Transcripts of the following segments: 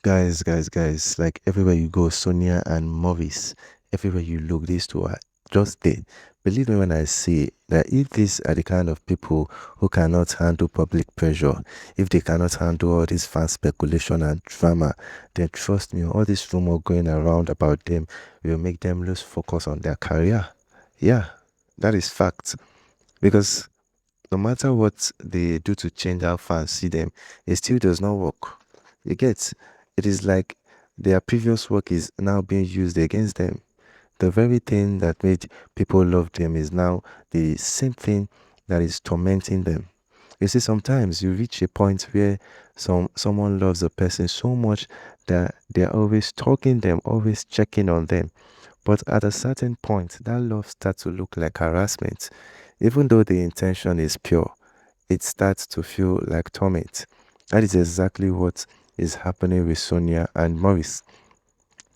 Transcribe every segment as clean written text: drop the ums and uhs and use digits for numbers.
Guys, like everywhere you go, Sonia and Maurice, everywhere you look, these two are just there. Believe me when I say that if these are the kind of people who cannot handle public pressure, if they cannot handle all this fan speculation and drama, then trust me, all this rumor going around about them will make them lose focus on their career. Yeah, that is fact. Because no matter what they do to change how fans see them, it still does not work. You get? It is like their previous work is now being used against them. The very thing that made people love them is now the same thing that is tormenting them. You see, sometimes you reach a point where someone loves a person so much that they're always stalking them, always checking on them. But at a certain point, that love starts to look like harassment. Even though the intention is pure, it starts to feel like torment. That is exactly what is happening with Sonia and Maurice.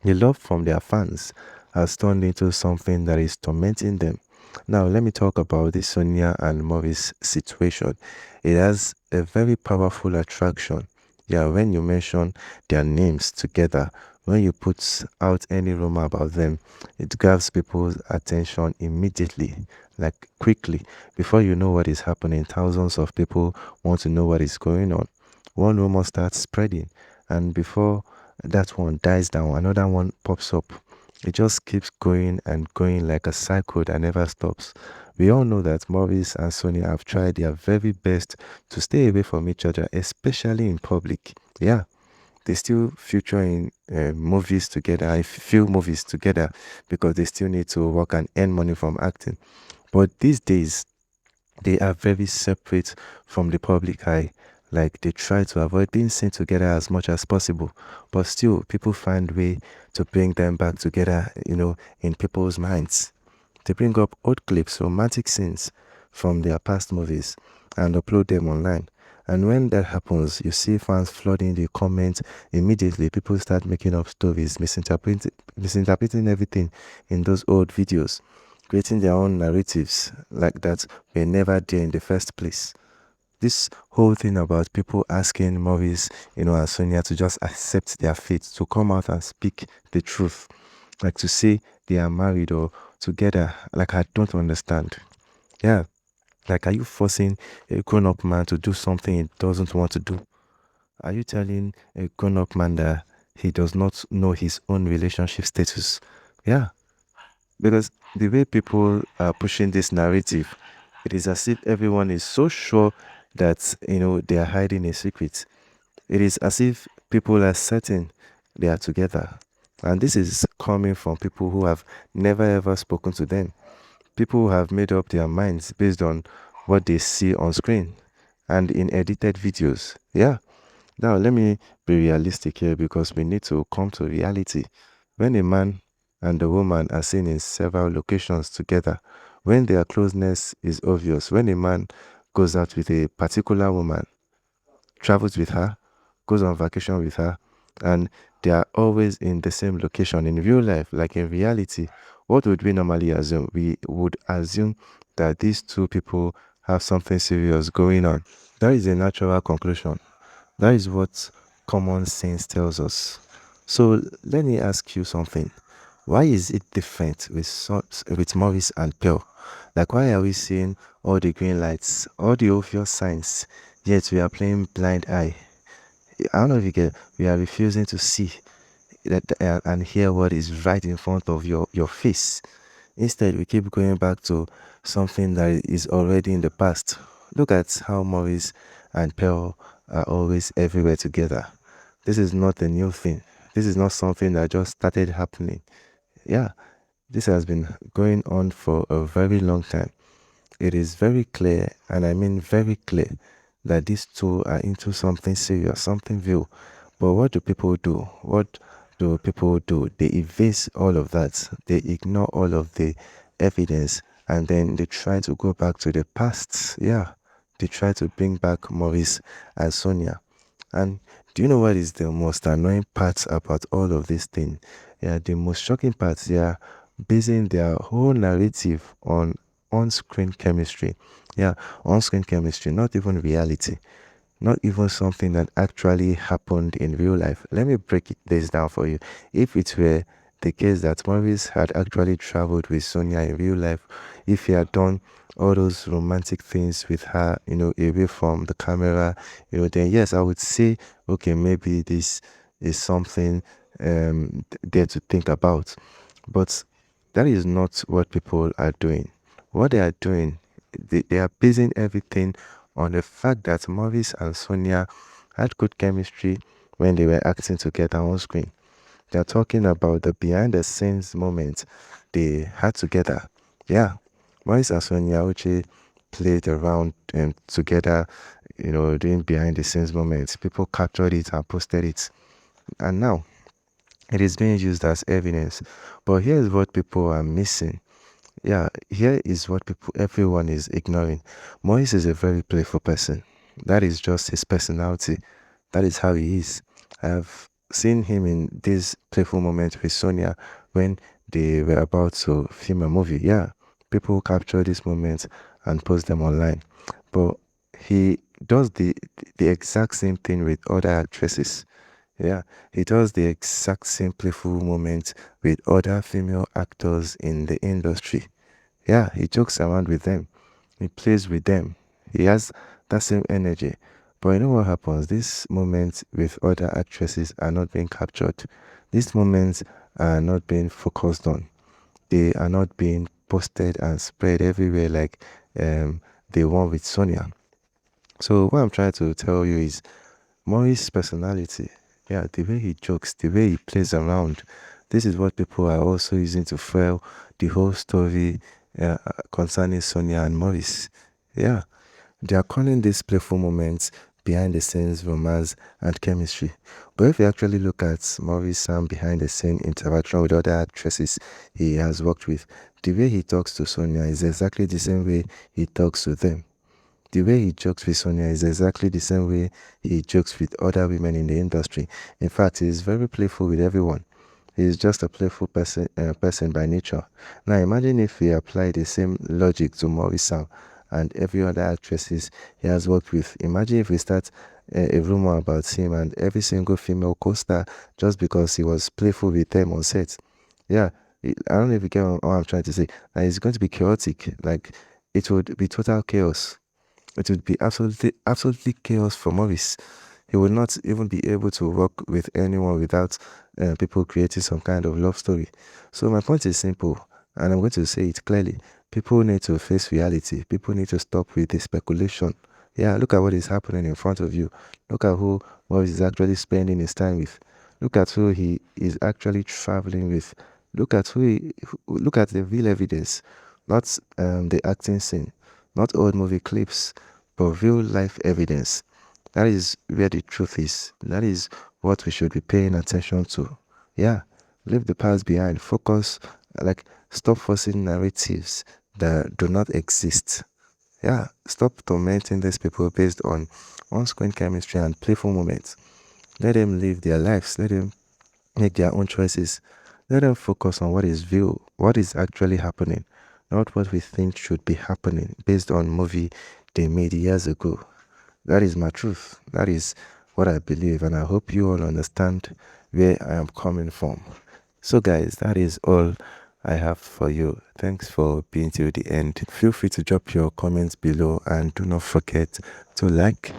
The love from their fans has turned into something that is tormenting them. Now, let me talk about the Sonia and Maurice situation. It has a very powerful attraction. Yeah, when you mention their names together, when you put out any rumor about them, it grabs people's attention immediately, like quickly. Before you know what is happening, thousands of people want to know what is going on. One rumor starts spreading, and before that one dies down, another one pops up. It just keeps going and going like a cycle that never stops. We all know that Maurice and Sonia have tried their very best to stay away from each other, especially in public. Yeah, they still feature in movies together, in few movies together, because they still need to work and earn money from acting. But these days, they are very separate from the public eye. Like they try to avoid being seen together as much as possible, but still people find way to bring them back together, in people's minds. They bring up old clips, romantic scenes from their past movies and upload them online. And when that happens, you see fans flooding the comments immediately. People start making up stories, misinterpreting everything in those old videos, creating their own narratives like that were never there in the first place. This whole thing about people asking Maurice, and Sonia to just accept their fate, to come out and speak the truth, like to say they are married or together, like I don't understand. Yeah, like are you forcing a grown-up man to do something he doesn't want to do? Are you telling a grown-up man that he does not know his own relationship status? Yeah, because the way people are pushing this narrative, it is as if everyone is so sure that they are hiding a secret. It is as if people are certain they are together. And this is coming from people who have never ever spoken to them. People who have made up their minds based on what they see on screen and in edited videos. Yeah. Now, let me be realistic here because we need to come to reality. When a man and a woman are seen in several locations together, when their closeness is obvious, when a man goes out with a particular woman, travels with her, goes on vacation with her, and they are always in the same location in real life, like in reality, what would we normally assume? We would assume that these two people have something serious going on. That is a natural conclusion. That is what common sense tells us. So let me ask you something. Why is it different with Maurice and Pearl? Like why are we seeing all the green lights, all the obvious signs, yet we are playing blind eye? I don't know if you get. We are refusing to see that and hear what is right in front of your face. Instead, we keep going back to something that is already in the past. Look at how Maurice and Pearl are always everywhere together. This is not a new thing. This is not something that just started happening. Yeah, this has been going on for a very long time. It is very clear, and I mean very clear, that these two are into something serious, something real. But what do people do? What do people do? They evade all of that. They ignore all of the evidence and then they try to go back to the past. Yeah, they try to bring back Maurice and Sonia. And do you know what is the most annoying part about all of this thing? Yeah, the most shocking part, they are basing their whole narrative on on-screen chemistry. Yeah, on-screen chemistry, not even reality. not even something that actually happened in real life. Let me break this down for you. If it were the case that Maurice had actually traveled with Sonia in real life, if he had done all those romantic things with her, away from the camera, then yes, I would say, okay, maybe this is something there to think about. But that is not what people are doing. What they are doing, they are basing everything on the fact that Maurice and Sonia had good chemistry when they were acting together on screen. They are talking about the behind the scenes moments they had together. Yeah, Maurice and Sonia Uche played around together, doing behind the scenes moments. People captured it and posted it. And now it is being used as evidence. But here's what people are missing. Yeah, here is what everyone is ignoring. Maurice is a very playful person. That is just his personality. That is how he is. I've seen him in this playful moment with Sonia when they were about to film a movie. Yeah, people capture these moments and post them online. But he does the exact same thing with other actresses. Yeah, he does the exact same playful moment with other female actors in the industry. Yeah, he jokes around with them. He plays with them. He has that same energy. But you know what happens? These moments with other actresses are not being captured. These moments are not being focused on. They are not being posted and spread everywhere like the one with Sonia. So what I'm trying to tell you is Maurice's personality, yeah, the way he jokes, the way he plays around, this is what people are also using to fuel the whole story concerning Sonia and Maurice. Yeah, they are calling these playful moments behind the scenes romance and chemistry. But if you actually look at Maurice's behind the scene interaction with other actresses he has worked with, the way he talks to Sonia is exactly the same way he talks to them. The way he jokes with Sonia is exactly the same way he jokes with other women in the industry. In fact, he is very playful with everyone. He is just a playful person by nature. Now, imagine if we apply the same logic to Maurice Sam and every other actresses he has worked with. Imagine if we start a rumor about him and every single female co-star just because he was playful with them on set. Yeah, I don't know if you get what I'm trying to say. And it's going to be chaotic. Like, it would be total chaos. It would be absolutely chaos for Maurice. He would not even be able to work with anyone without people creating some kind of love story. So my point is simple, and I'm going to say it clearly. People need to face reality. People need to stop with the speculation. Yeah, look at what is happening in front of you. Look at who Maurice is actually spending his time with. Look at who he is actually traveling with. Look at the real evidence, not the acting scene, not old movie clips, but real life evidence. That is where the truth is. That is what we should be paying attention to. Yeah, leave the past behind. Focus, like, stop forcing narratives that do not exist. Yeah, stop tormenting these people based on screen chemistry and playful moments. Let them live their lives. Let them make their own choices. Let them focus on what is real, what is actually happening, not what we think should be happening based on movie they made years ago. That is my truth. That is what I believe, and I hope you all understand where I am coming from. So, guys, that is all I have for you. Thanks for being till the end. Feel free to drop your comments below, and do not forget to like,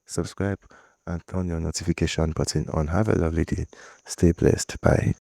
subscribe, and turn your notification button on. Have a lovely day. Stay blessed. Bye.